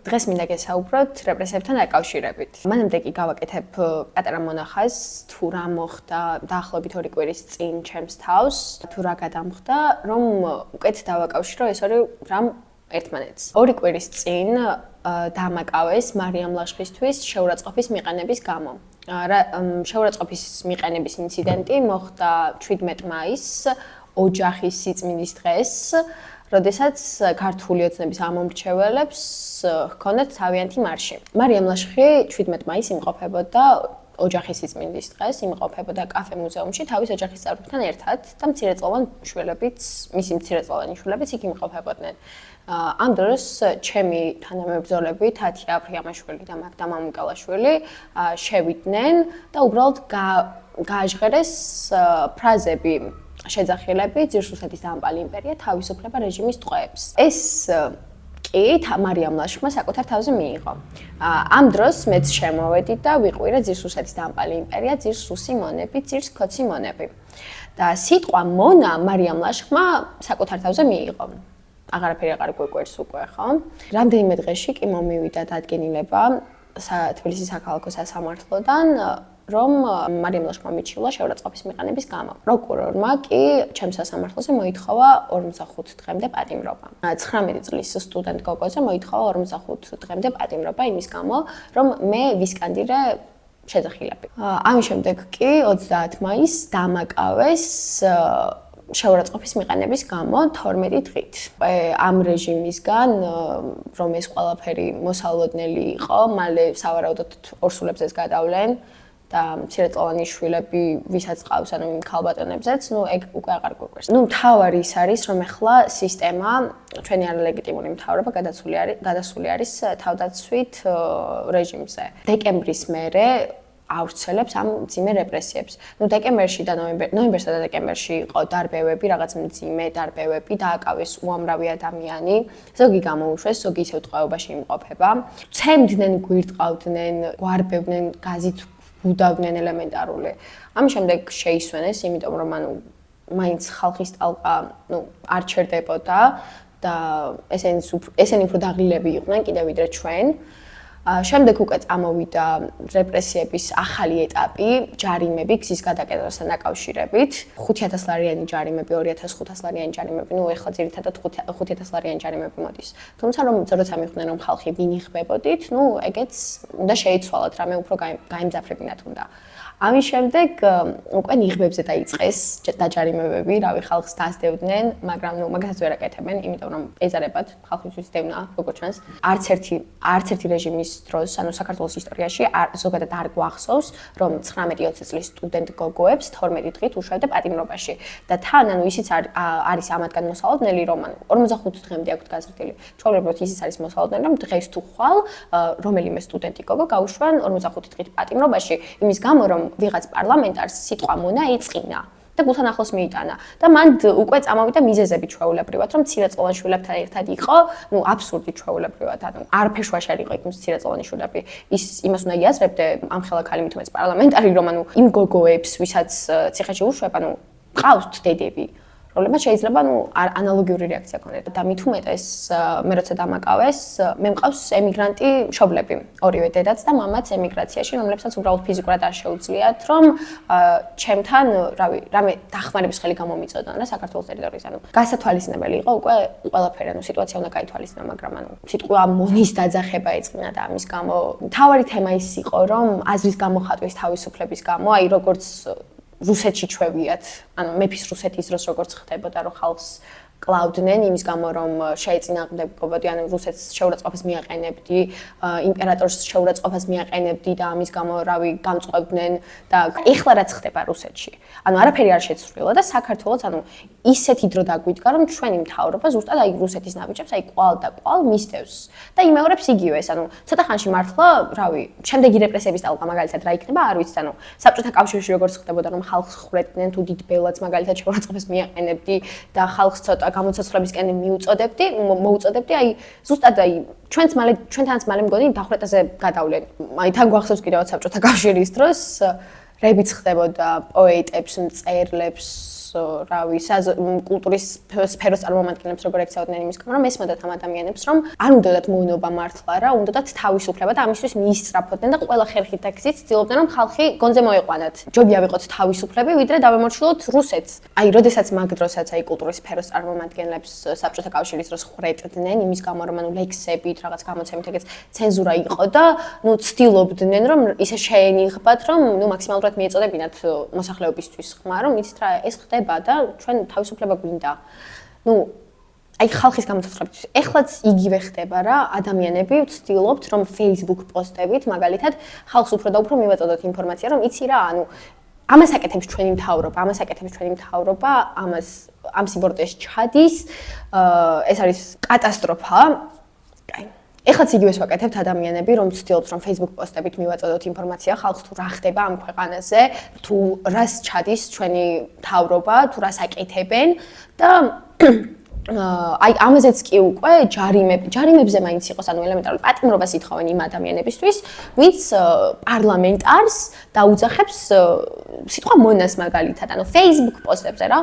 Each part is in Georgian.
დღეს მინდა გესაუბროთ რეპრესიებთან დაკავშირებით. მანამდე კი გავაკეთებ პატარა მონახაზს, თუ რა მოხდა დაახლოებით 2 კვირის წინ ჩემს თავს, თუ რა გადამხდა, რომ უკეთ დავაკავშირო ეს ორი რამ ერთმანეთს. 2 კვირის წინ დამაკავეს მარიამ ლაშხისთვის შეურაცხყოფის მიყენების გამო. შეურაცხყოფის მიყენების ინციდენტი მოხდა 17 მაისს, ოჯახის სიწმინდის დღეს, როდესაც ქართული ოცნების ამომრჩეველებს ჰქონდათ თავიანთი მარში. მარიამ ლაშხი 17 მაისს იმყოფებოდა ოჯახის სიწმინდის დღეს, იმყოფებოდა კაფე მუზეუმში თავის ოჯახის წევრებთან ერთად და მცირეწლოვანი შვილებიც, მისი მცირეწლოვანი შვილებიც იქ იმყოფებოდნენ. ამ დროს ჩემი თანამებრძოლები თათი აფრიამაშვილი და მაგდა მამუკალაშვილი შევიდნენ და უბრალოდ გააჟღერეს ფრაზები შეძახილები ძირს რუსეთის დამპალი იმპერია თავისუფლება რეჟიმის ტყვეებს. ეს კი მარიამ ლაშხმა საკუთარ თავზე მიიღო. ამ დროს მეც შემოვედი და ვიყვირე ძირს რუსეთის დამპალი იმპერია, ძირს რუსი მონები, ძირს ქოცი მონები. და სიტყვა მონა მარიამ ლაშხმა საკუთარ თავზე მიიღო. აღარაფერი აღარ გვეკვირს უკვე, ხო? რამდენიმე დღეში კი მომივიდა დადგენილება თბილისის საქალაქო სასამართლოდან, რომ მარიამ ლაშხმა მიჩილა შეურაცხყოფის მიყენების გამო. პროკურორმა კი ჩემს სასამართლოზე მოითხოვა 45 დღემდე პატიმრობა. 19 წლის სტუდენტ გოგოზე მოითხოვა 45 დღემდე პატიმრობა იმის გამო, რომ მე ვისკანდირე შეძახილები. ამის შემდეგ კი 30 მაისს დამაკავეს შეურაცხყოფის მიყენების გამო 12 დღით. ამ რეჟიმისგან, რომ ეს ყველაფერი მოსალოდნელი იყო, მალე სავარაუდოდ ორსულებზეც გადავლენ და მცირეწლოვანი შვილები, ვისაც ყავს, ანუ იმ ქალბატონებზეც, ეგ უკვე აღარ გვეკვირს. მთავარი ის არის, რომ ახლა სისტემა, ჩვენი არალეგიტიმური მთავრობა გადასული არის თავდაცვით რეჟიმზე. დეკემბრის მერე ავრცელებს ამ მძიმე რეპრესიებს. დეკემბერში და ნოემბერსა და დეკემბერში იყო დარბევები, რაღაც მძიმე დარბევები, დააკავეს უამრავი ადამიანი, ზოგი გამოუშვეს, ზოგი ისევ ტყვეობაში იმყოფება. ცემდნენ, გვირტყავდნენ, გვარბევდნენ, გაზით ბუდავდნენ ელემენტარული. ამის შემდეგ შეისვენეს, იმიტომ რომ მაინც ხალხის ტალყა, არ ჩერდებოდა და ესენი უფრო დაღლილები იყვნენ კიდევ ვიდრე ჩვენ. შემდეგ უკვე წამოვიდა რეპრესიების ახალი ეტაპი, ჯარიმები გზის გადაკეთებასთან დაკავშირებით. 5000 ლარიანი ჯარიმები, 2500 ლარიანი ჯარიმები, ეხლა ძირითადად 5000 ლარიანი ჯარიმები მოდის. თუმცა რომ როცა მიხვდნენ რომ ხალხი ვინ იხბებოდით, ეგეც უნდა შეიცვალოთ, რამე უფრო გაიმძაფრებინათ უნდა. ამის შემდეგ უკვე ნიღბებზე დაიწყეს დაჯარიმებები, რავი ხალხს დასდევდნენ, მაგრამ მაგასაც ვერ აკეთებენ, იმიტომ რომ ეზარებათ ხალხისთვის დევნა, როგორც ჩვენს. არც ერთი რეჟიმის დროს, საქართველოს ისტორიაში ზოგადად არ გვახსოვს, რომ 19-20 წლის სტუდენტ გოგოებს 12 დღით უშევდა პატიმრობაში. და თან, ისიც არის ამათგან მოსალოდნელი, რომ 45 დღემდე აქვთ გაზრდილი. ჩვეულებრივად ისიც არის მოსალოდნელი, რომ დღეს თუ ხვალ რომელიმე სტუდენტი გოგო გაუშვან 45 დღით პატიმრობაში, იმის გამო რომ ვიღაც პარლამენტარს სიტყვა მონა ეწყინა და გულთან ახლოს მიიტანა და მან უკვე წამოვიდა მიზეზები ჩვეულებრივად, რომ მცირეწლოვან შვილებთან ერთად იყო, აბსურდი ჩვეულებრივად, არ ფეშვაში არ იყო იქ მცირეწლოვანი შვილები. იმას უნდა იაზრებდე ამ ხელაქალი მithumetes პარლამენტარი, რომ იმ გოგოებს, ვისაც ციხეში უშვება, ყავთ დედები. პრობლემა შეიძლება ანალოგიური რეაქცია ქონდეთ და მით უმეტეს მე როცა დამაკავეს მე მყავს ემიგრანტი მშობლები ორივე დედაც და მამაც ემიგრაციაში რომლებსაც უბრალოდ ფიზიკურად არ შეუძლიათ რომ ჩემთან რამე დახმარების ხელი გამომიწოდონ რა საქართველოს ტერიტორიაზე გასათვალისწინებელი იყო უკვე ყველაფერი სიტუაცია უნდა გაითვალისწინო მაგრამ სიტყვა მონის დაძახება ეწყინა და ამის გამო მთავარი თემა ის იყო რომ აზრის გამოხატვის თავისუფლების გამო აი როგორც რუსეთში ჩვევიათ, მეფის რუსეთის დროს როგორც ხდებოდა, რომ ხალხს კლავდნენ იმის გამო, რომ შეეწინააღმდეგებოდი, რუსეთს შეურაცხყოფას მიაყენებდი, იმპერატორს შეურაცხყოფას მიაყენებდი და ამის გამო გამწყვევდნენ და ეხლა რაც ხდება რუსეთში. არაფერი არ შეცვლილა და საქართველოს ისეთი დრო დაგვიდგა, რომ ჩვენი მთავრობა ზუსტად აი რუსეთის ნაბიჯებს კვალ და კვალ მისდევს და იმეორებს იგივეს, ცოტა ხანში მართლა, შემდეგი რეპრესიების ტალღა მაგალითად რა იქნება, არ ვიცი, საბჭოთა კავშირში როგორც ხდებოდა, რომ ხალხს ხვდებდნენ თუ დიდ ბელადს მაგალითად შეურაცხყოფას მიაყენებდი და ხალხს ცოტა გამოცაცვლებისკენ მოუწოდებდი, აი ზუსტად აი ჩვენთანაც მალე მგონი დახვრეტაზე გადავლენ. აი თან გვახსოვს კიდევაც საბჭოთა კავშირის დროს რებიც ხდებოდა პოეტებს, მწერლებს, რავი, კულტურის სფეროს წარმომადგენლებს როგორ ექცეოდნენ იმის გამო, რომ ესმოდათ ამ ადამიანებს, რომ არ უნდათ მოინობა მართლა რა, უნდათ თავისუფლება და ამისთვის მიისწრაფოდნენ და ყველა ხერხით და გზით ცდილობდნენ, რომ ხალხი გონზე მოეყვანათ. ჯობია ვიყოთ თავისუფლები, ვიდრე დავემორჩილოთ რუსეთს. აი, როდესაც მაგ დროსაც აი კულტურის სფეროს წარმომადგენლებს საბჭოთა კავშირის დროს ხრეტდნენ იმის გამო, რომ ანუ ლექსებით, რაღაც გამოცემით ეგეც ცენზურა იყო და ნუ ცდილობდნენ, რომ ისე შეენიღბათ, რომ ნუ მაქსიმალურად მიეწოდებინათ მოსახლეობისთვის ხმა, რომ იცით რა, ეს ხდება და ჩვენ თავისუფლება გვინდა. ნუ აი ხალხის გამოცდილებისთვის. ეხლაც იგივე ხდება რა, ადამიანები ვცდილობთ, რომ Facebook პოსტებით, მაგალითად, ხალხს უფრო და უფრო მივაწოდოთ ინფორმაცია, რომ იცი რა, ანუ ამას აკეთებს ჩვენი მთავრობა, ამ სიბორტეს ჩადის, ეს არის კატასტროფა. კაი. ეხლაც იგივეს ვაკეთებთ ადამიანები, რომ ვცდილობთ, რომ Facebook პოსტებით მივაწოდოთ ინფორმაცია ხალხს თუ რა ხდება ამ ქვეყანაზე, თუ რას ჩადის ჩვენი მთავრობა, თუ რას აკეთებენ და აი ამაზეც კი უკვე ჯარიმებზე მაინც იყოს, ანუ ელემენტარული პატიმრობას ითხოვენ იმ ადამიანებისთვის, ვინც პარლამენტარს დაუძახებს სიტყვა მონას მაგალითად, ანუ Facebook პოსტებზე რა.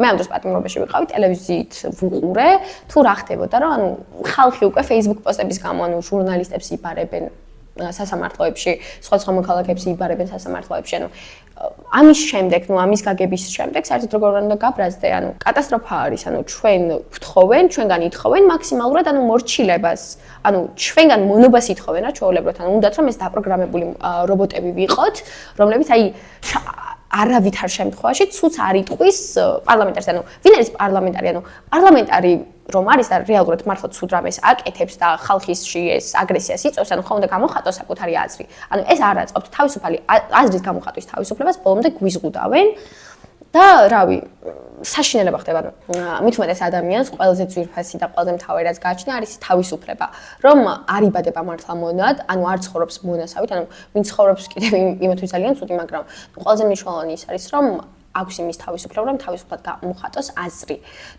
მე ამ დროს პატიმრობაში ვიყავი, ტელევიზიით ვუყურე, თუ რა ხდებოდა, რომ ანუ ხალხი უკვე Facebook პოსტების გამო, ანუ ჟურნალისტებს იბარებენ სასამართლოებში, სხვა მოქალაქეებს იბარებენ სასამართლოებში, ანუ ამის შემდეგ, ნუ ამის გაგების შემდეგ, საერთოდ როგორ უნდა გაბრაზდე, ანუ კატასტროფა არის, ანუ ჩვენ ვთხოვენ, ჩვენგან ითხოვენ მაქსიმალურად, ანუ მორჩილებას, ანუ ჩვენგან მონობას ითხოვენ რა ჩვეულებრივად, ანუ უნდათ რომ ეს დაპროგრამებული რობოტები ვიყოთ, რომლებიც აი არავითარ შემთხვევაში ცუც არ იტყვის პარლამენტარს, ანუ ვინ არის პარლამენტარი, ანუ პარლამენტარი რომ არის და რეალურად მართლა ცუდ რამეს აკეთებს და ხალხისში ეს აგრესიას იწვევს, ანუ ხომ უნდა გამოხატოს საკუთარი აზრი. ანუ ეს არ აწყობთ თავისუფალი აზრის გამოხატვის თავისუფლებას, ბოლომდე გვიზღუდავენ და რავი, საშინელება ხდება. მით უმეტეს ადამიანს ყველაზე ძვირფასი და ყველაზე მთავარი რაც გააჩნია არის თავისუფლება, რომ არ იბადება მართლა მონად, ანუ არ ცხოვრობს მონასავით, ანუ ვინ ცხოვრობს კიდევ იმათვის ძალიან ცუდი, მაგრამ ყველაზე მნიშვნელოვანი ის არის, რომ აქვს იმის თავისუფლება, რომ თავისუფლად გამოხატოს აზრი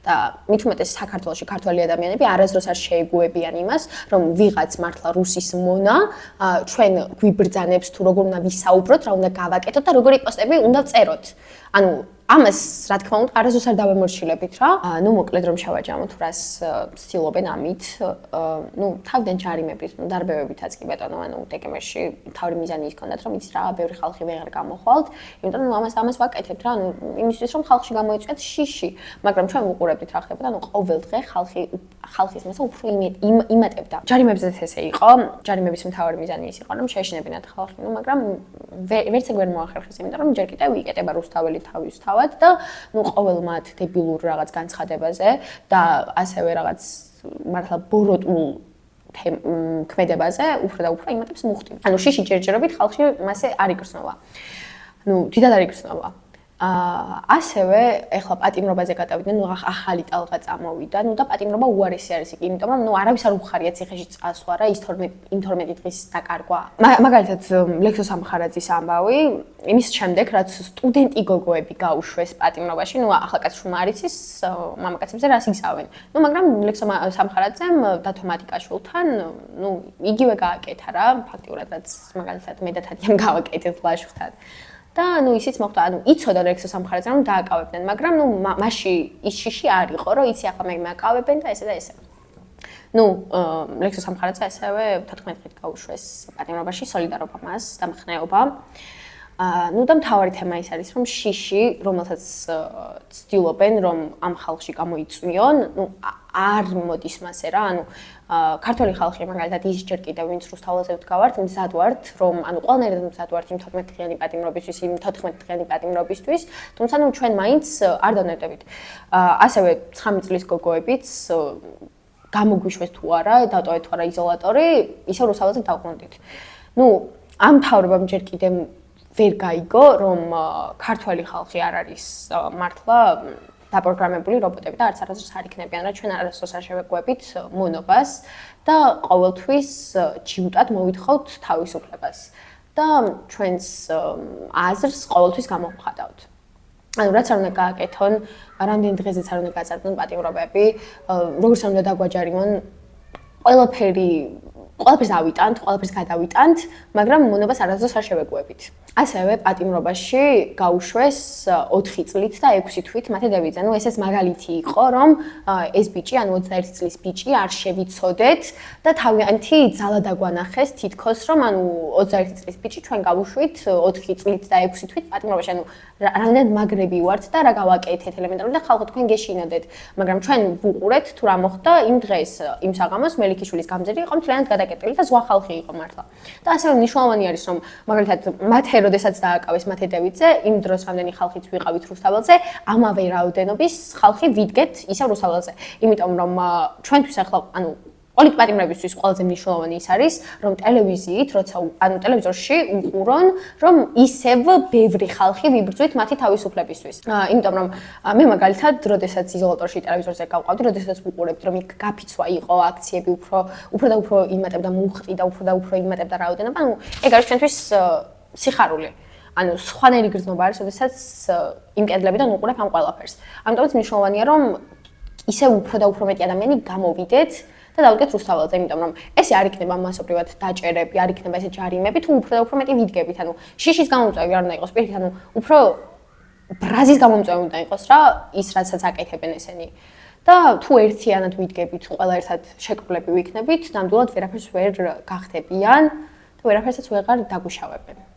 და მით უმეტეს საქართველოში ქართველი ადამიანები არასდროს არ შეეგუებიან იმას, რომ ვიღაც მართლა რუსის მონა ჩვენ გვიბრძანებს თუ როგორ უნდა ვისაუბროთ, რა უნდა გავაკეთოთ და როგორი პოსტები უნდა ვწეროთ. ანუ ამას, რა თქმა უნდა, არასდროს არ დავემორჩილებით რა. ნუ მოკლედ რომ შევაჯამოთ, რას ცდილობენ ამით. ნუ თავიდან ჯარიმებით, ნუ დარბევებითაც კი ბატონო, ანუ დეკემბერში თავი მიზანი ის ქონდათ, რომ იცით რა, ბევრი ხალხი ვეღარ გამოხვალთ, იმიტომ რომ ამას ვაკეთებთ რა, ანუ იმისთვის რომ ხალხში გამოიწვიათ შიში, მაგრამ ჩვენ ვუყურებდით რა ხდებოდა, ანუ ყოველ დღე ხალხის მასა უფრო იმატებდა. ჯარიმებზეც ესე იყო, ჯარიმების მთავარი მიზანი ის იყო, რომ შეეშინებინათ ხალხი, ნუ მაგრამ ვერც ეგ ვერ მოახერხეს, იმიტომ რომ ჯერ კიდევ იკეტება რუსთაველი თავისთავად და ნუ ყოველ მათ დებილურ რაღაც განცხადებაზე და ასევე რაღაც მართლა ბოროტულ ქმედებაზე უფრო და უფრო იმატებს მუხტი. ანუ შიში ჯერჯერობით ხალხში მასე არ იგრძნობა. ნუ დიდად არ იგრძნობა. ასევე ეხლა პატიმრობაზე გადავიდნენ, ნუ ახალი ტალღა წამოვიდა, ნუ და პატიმრობა უარესი არის იქ, იმიტომ რომ ნუ არავის არ უხარია ციხეში წასვლა რა, ის 12 დღის დაკარგვა. მაგალითად ლექსო სამხარაძის ამბავი, იმის შემდეგ რაც სტუდენტი გოგოები გაუშვეს პატიმრობაში, ნუ ახალგაზრდა არ იცის მამაკაცებზე რას იგზავენ. ნუ მაგრამ ლექსო სამხარაძემ დათო მატიკაშვილთან, ნუ იგივე გააკეთა რა, ფაქტიურად რაც მაგალითად მე და თათიამ გავაკეთეთ ლაშხთან. და ნუ ისიც მოხდა, ანუ იცოდა ლექსო სამხარაძე რომ დააკავებდნენ, მაგრამ ნუ მასში ის შიში არ იყო, რომ იცი ახლა მე მაკავებენ და ესე და ესე. ნუ ლექსო სამხარაძე ასევე 14 დღით გაუშვეს პატიმრობაში, სოლიდარობა მას, დამხნეობა. ნუ და მთავარი თემა ის არის, რომ შიში, რომელსაც ცდილობენ, რომ ამ ხალხში გამოიწვიონ, ნუ არ მოდის მასე რა, ანუ ქართული ხალხი მაგალითად ის ჯერ კიდევ ვინც რუსთაველზე ვდგავართ, მზად ვართ, რომ ანუ ყველანაირად მზად ვართ იმ 12 დღიანი პატიმრობისთვის, იმ 14 დღიანი პატიმრობისთვის, თუმცა ნუ ჩვენ მაინც არ დავნერდებით. ასევე 19 წლის გოგოებიც გამოგვიშვეს თუ არა, დატოვეთ თუ არა იზოლატორი, ისე რუსთაველზე დავყვნოდით. ნუ ამ მთავრობამ ჯერ კიდევ ვერ გაიგო, რომ ქართველი ხალხი არ არის მართლა დაპროგრამებული რობოტები და არც არასდროს არ იქნებიან რა, ჩვენ არასდროს არ შევეგუებით მონობას და ყოველთვის ჯიუტად მოვითხოვთ თავისუფლებას და ჩვენს აზრს ყოველთვის გამოვხატავთ. ანუ რაც არ უნდა გააკეთონ, რამდენი დღეზეც არ უნდა გაწარდონ პატიმრობები, როგორც არ უნდა დაგვაჯარიმონ, ყველაფერი ყველაფერს ავიტანთ, ყველაფერს გადავიტანთ, მაგრამ მონობას არასდროს არ შევეგუებით. ასევე პატიმრობაში გაუშვეს 4 წლით და 6 თვით მათე დევიზა. ნუ ეს მაგალითი იყო, რომ ეს ბიჭი, ანუ 21 წლის ბიჭი არ შევიცოდეთ და თავიანთი ძალა დაგვანახეს თითქოს, რომ ანუ 21 წლის ბიჭი ჩვენ გავუშვით 4 წლით და 6 თვით პატიმრობაში. ანუ რამდენად მაგრები ვართ და რა გავაკეთეთ ელემენტარულად და ხალხო თქვენ გეშინოდეთ, მაგრამ ჩვენ ვუყურეთ თუ რა მოხდა იმ დღეს, იმ საღამოს მელიქიშვილის გამზირი იყო მთლიანად გადაკეტილი და ზღვა ხალხი იყო მართლა. და ასევე მნიშვნელოვანი არის, რომ მაგალითად მათე როდესაც დააკავეს მათე დევიზზე, იმ დროს რამდენი ხალხიც ვიყავით რუსთაველზე, ამავე რაოდენობის ხალხი ვიდგეთ ისევ რუსთაველზე. იმიტომ რომ ჩვენთვის ახლა ანუ პოლიტპატიმრებისთვის ყველაზე მნიშვნელოვანი ის არის, რომ ტელევიზიით, როცა ანუ ტელევიზორში უყურონ, რომ ისევ ბევრი ხალხი ვიბრძვით მათი თავისუფლებისთვის. იმიტომ რომ მე მაგალითად, როდესაც იზოლატორში ტელევიზორზე გავყავდი, როდესაც ვუყურებთ, რომ იქ გაფიცვა იყო, აქციები უფრო და უფრო იმატებდა მუხტი და უფრო იმატებდა რაოდენობა, ანუ ეგ არის ჩვენთვის სიხარული. ანუ სხვანაირი გრძნობა არის, როდესაც იმ კედლებიდან უყურებ ამ ყველაფერს. ამიტომაც მნიშვნელოვანია, რომ ისევ უფრო და უფრო მეტი ადამიანი გამოვიდეთ და დავდგეთ რუსთაველზე, იმიტომ რომ ეს არ იქნება მასობრივად დაჭერები, არ იქნება ესე ჯარიმები, თუ უფრო და უფრო მეტი ვიდგებით, ანუ შიშის გამომწვევი არ უნდა იყოს, პირიქით, ანუ უფრო ბრაზის გამომწვევი უნდა იყოს რა, ის რასაც აკეთებენ ესენი. და თუ ერთიანად ვიდგებით, ყველა ერთად შეკრვლები ვიქნებით, ნამდვილად ვერაფერს ვერ გახდებიან და ვერაფერსაც ვეღარ დაგუშავებენ.